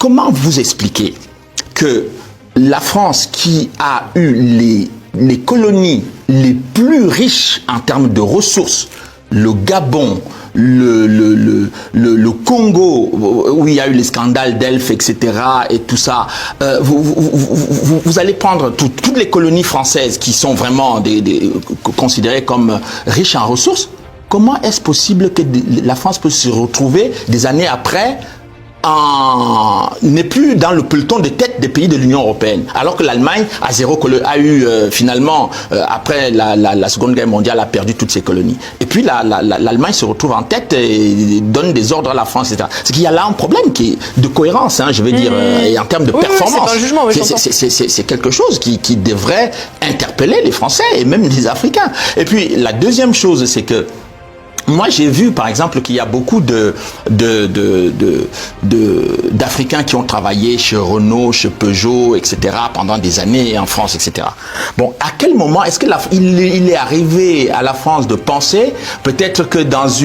comment vous expliquez que la France, qui a eu les colonies les plus riches en termes de ressources, le Gabon, le Congo, où il y a eu les scandales d'Elf, etc., et tout ça, vous allez prendre toutes les colonies françaises qui sont vraiment considérées comme riches en ressources. Comment est-ce possible que la France peut se retrouver des années après n'est plus dans le peloton de tête des pays de l'Union européenne, alors que l'Allemagne a eu finalement, après la Seconde Guerre mondiale, a perdu toutes ses colonies. Et puis l'Allemagne se retrouve en tête et donne des ordres à la France, etc. C'est qu'il y a là un problème de cohérence, je veux dire, et en termes de performance. C'est un jugement, c'est quelque chose qui devrait interpeller les Français et même les Africains. Et puis la deuxième chose, c'est que moi, j'ai vu, par exemple, qu'il y a beaucoup d'Africains qui ont travaillé chez Renault, chez Peugeot, etc., pendant des années en France, etc. Bon, à quel moment est-ce qu'il est arrivé à la France de penser, peut-être que dans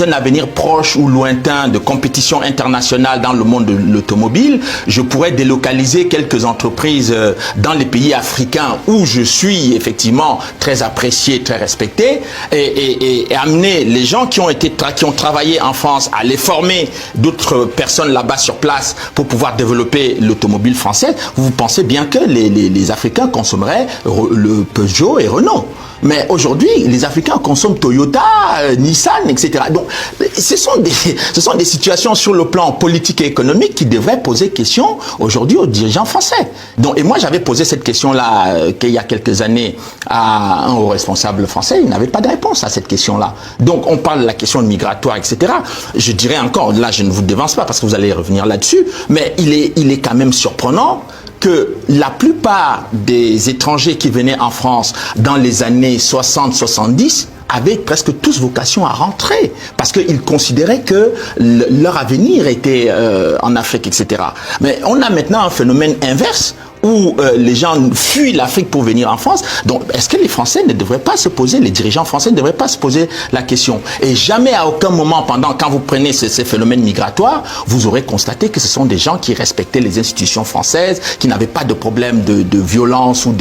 un avenir proche ou lointain de compétition internationale dans le monde de l'automobile, je pourrais délocaliser quelques entreprises dans les pays africains où je suis effectivement très apprécié, très respecté, et amener les gens qui ont travaillé en France à les former d'autres personnes là-bas sur place pour pouvoir développer l'automobile française. Vous pensez bien que les Africains consommeraient le Peugeot et Renault. Mais aujourd'hui, les Africains consomment Toyota, Nissan, etc. Donc, ce sont des situations sur le plan politique et économique qui devraient poser question aujourd'hui aux dirigeants français. Donc, et moi, j'avais posé cette question-là qu'il y a quelques années à un haut responsable français. Il n'avait pas de réponse à cette question-là. Donc, on parle de la question migratoire, etc. Je dirais encore, là, je ne vous devance pas parce que vous allez revenir là-dessus, mais il est quand même surprenant que la plupart des étrangers qui venaient en France dans les années 60-70 avaient presque tous vocation à rentrer parce qu'ils considéraient que leur avenir était en Afrique, etc. Mais on a maintenant un phénomène inverse où les gens fuient l'Afrique pour venir en France. Donc, est-ce que les Français ne devraient pas se poser, les dirigeants français ne devraient pas se poser la question? Et jamais, à aucun moment, quand vous prenez ces phénomènes migratoires, vous aurez constaté que ce sont des gens qui respectaient les institutions françaises, qui n'avaient pas de problème de violence ou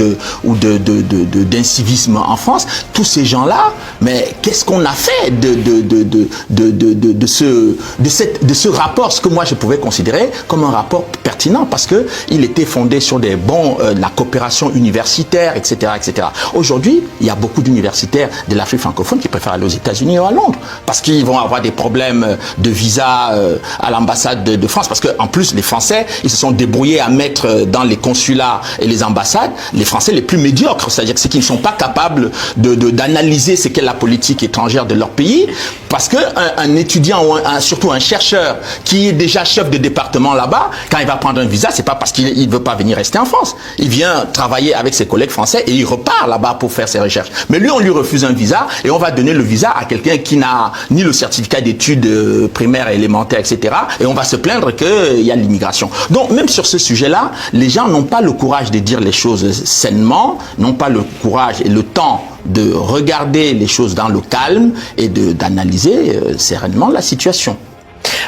d'incivisme en France. Tous ces gens-là, mais qu'est-ce qu'on a fait de ce rapport, ce que moi je pouvais considérer comme un rapport pertinent, parce que il était fondé sur la coopération universitaire, etc., etc. Aujourd'hui, il y a beaucoup d'universitaires de l'Afrique francophone qui préfèrent aller aux États-Unis ou à Londres parce qu'ils vont avoir des problèmes de visa à l'ambassade de France, parce qu'en plus, les Français, ils se sont débrouillés à mettre dans les consulats et les ambassades les Français les plus médiocres, c'est-à-dire ceux qui ne sont pas capables d'analyser ce qu'est la politique étrangère de leur pays, parce qu'un étudiant ou surtout un chercheur qui est déjà chef de département là-bas, quand il va prendre un visa, c'est pas parce qu'il ne veut pas venir rester en France. Il vient travailler avec ses collègues français et il repart là-bas pour faire ses recherches. Mais lui, on lui refuse un visa et on va donner le visa à quelqu'un qui n'a ni le certificat d'études primaires et élémentaires, etc. Et on va se plaindre qu'il y a l'immigration. Donc, même sur ce sujet-là, les gens n'ont pas le courage de dire les choses sainement, n'ont pas le courage et le temps de regarder les choses dans le calme et d'analyser sereinement la situation.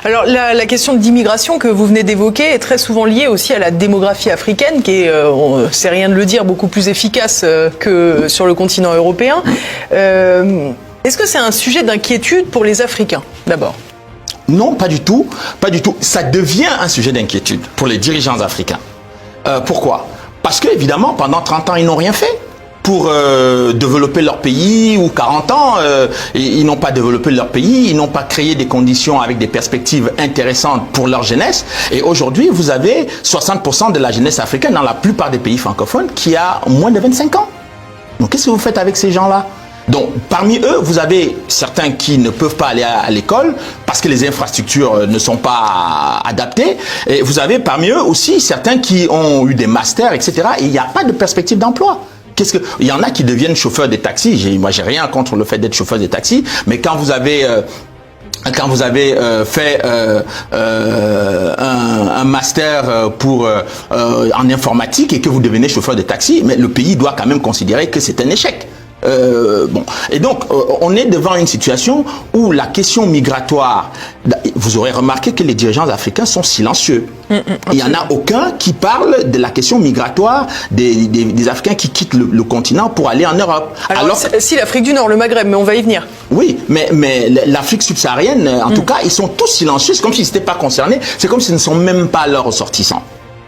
Alors la question d'immigration que vous venez d'évoquer est très souvent liée aussi à la démographie africaine qui est, c'est rien de le dire, beaucoup plus efficace que sur le continent européen. Est-ce que c'est un sujet d'inquiétude pour les Africains d'abord ? Non, pas du tout. Pas du tout. Ça devient un sujet d'inquiétude pour les dirigeants africains. Pourquoi ? Parce que évidemment, pendant 30 ans, ils n'ont rien fait pour développer leur pays, ou 40 ans, ils n'ont pas développé leur pays, ils n'ont pas créé des conditions avec des perspectives intéressantes pour leur jeunesse. Et aujourd'hui, vous avez 60% de la jeunesse africaine dans la plupart des pays francophones qui a moins de 25 ans. Donc qu'est-ce que vous faites avec ces gens-là ? Donc, parmi eux, vous avez certains qui ne peuvent pas aller à l'école parce que les infrastructures ne sont pas adaptées. Et vous avez parmi eux aussi certains qui ont eu des masters, etc. Et il n'y a pas de perspective d'emploi. Il y en a qui deviennent chauffeurs de taxi. Moi, j'ai rien contre le fait d'être chauffeur de taxi, mais quand vous avez fait un master en informatique et que vous devenez chauffeur de taxi, mais le pays doit quand même considérer que c'est un échec. Bon. Et donc, on est devant une situation où la question migratoire, vous aurez remarqué que les dirigeants africains sont silencieux. Il n'y en a aucun qui parle de la question migratoire des Africains qui quittent le continent pour aller en Europe. Alors si l'Afrique du Nord, le Maghreb, mais on va y venir. Oui, mais l'Afrique subsaharienne, en tout cas, ils sont tous silencieux. C'est comme s'ils n'étaient pas concernés. C'est comme s'ils ne sont même pas leurs ressortissants.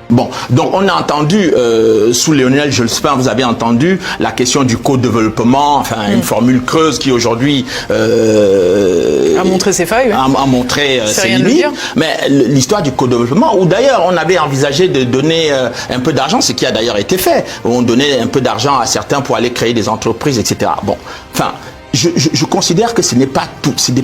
Bon, donc on a entendu, sous Lionel Jospin, vous avez entendu la question du co-développement, enfin une formule creuse qui aujourd'hui a montré ses failles, a montré ses limites. Mais l'histoire du co-développement, où d'ailleurs on avait envisagé de donner un peu d'argent, ce qui a d'ailleurs été fait, où on donnait un peu d'argent à certains pour aller créer des entreprises, etc. Bon, enfin... Je considère que ce n'est pas tout. C'est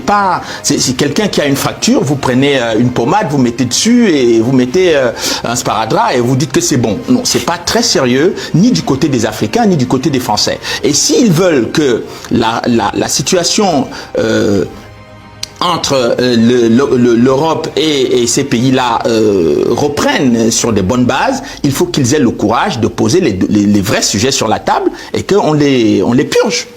quelqu'un qui a une fracture, vous prenez une pommade, vous mettez dessus et vous mettez un sparadrap et vous dites que c'est bon. Non, c'est pas très sérieux, ni du côté des Africains, ni du côté des Français. Et s'ils veulent que la situation entre l'Europe et ces pays-là reprennent sur des bonnes bases, il faut qu'ils aient le courage de poser les vrais sujets sur la table et qu'on les purge.